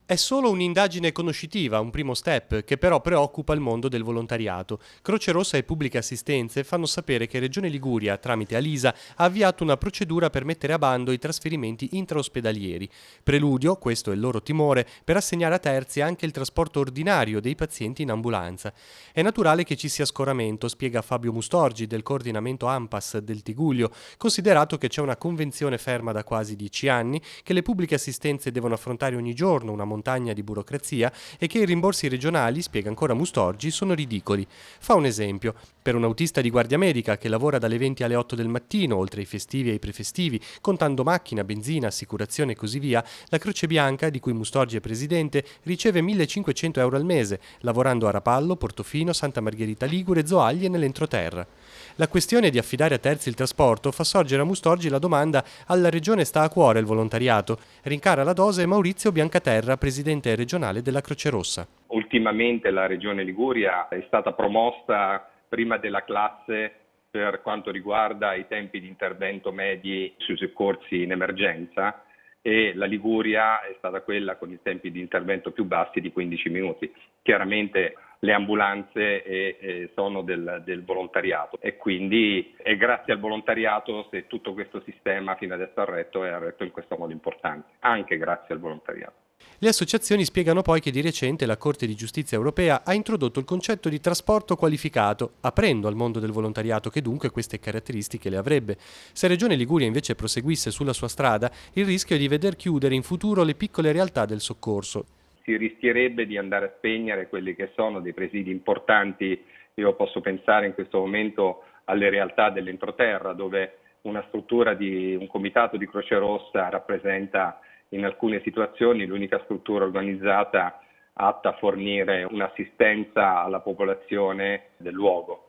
È solo un'indagine conoscitiva, un primo step, che però preoccupa il mondo del volontariato. Croce Rossa e Pubbliche Assistenze fanno sapere che Regione Liguria, tramite Alisa, ha avviato una procedura per mettere a bando i trasferimenti intraospedalieri. Preludio, questo è il loro timore, per assegnare a terzi anche il trasporto ordinario dei pazienti in ambulanza. È naturale che ci sia scoramento, spiega Fabio Mustorgi del coordinamento ANPAS del Tigullio, considerato che c'è una convenzione ferma da quasi 10 anni, che le pubbliche assistenze devono affrontare ogni giorno una montagna di burocrazia e che i rimborsi regionali, spiega ancora Mustorgi, sono ridicoli. Fa un esempio: per un autista di guardia medica che lavora dalle 20 alle 8 del mattino, oltre ai festivi e ai prefestivi, contando macchina, benzina, assicurazione e così via, la Croce Bianca, di cui Mustorgi è presidente, riceve 1.500 euro al mese, lavorando a Rapallo, Portofino, Santa Margherita Ligure, Zoagli e nell'entroterra. La questione di affidare a terzi il trasporto fa sorgere a Mustorgi la domanda: alla Regione sta a cuore il volontariato? Rincara la dose Maurizio Biancaterra, presidente regionale della Croce Rossa. Ultimamente la Regione Liguria è stata promossa prima della classe per quanto riguarda i tempi di intervento medi sui soccorsi in emergenza e la Liguria è stata quella con i tempi di intervento più bassi di 15 minuti. Chiaramente le ambulanze sono del volontariato e quindi è grazie al volontariato se tutto questo sistema fino adesso è retto in questo modo importante, anche grazie al volontariato. Le associazioni spiegano poi che di recente la Corte di Giustizia europea ha introdotto il concetto di trasporto qualificato, aprendo al mondo del volontariato che dunque queste caratteristiche le avrebbe. Se Regione Liguria invece proseguisse sulla sua strada, il rischio è di veder chiudere in futuro le piccole realtà del soccorso. Si rischierebbe di andare a spegnere quelli che sono dei presidi importanti. Io posso pensare in questo momento alle realtà dell'entroterra, dove una struttura di un comitato di Croce Rossa rappresenta in alcune situazioni l'unica struttura organizzata atta a fornire un'assistenza alla popolazione del luogo.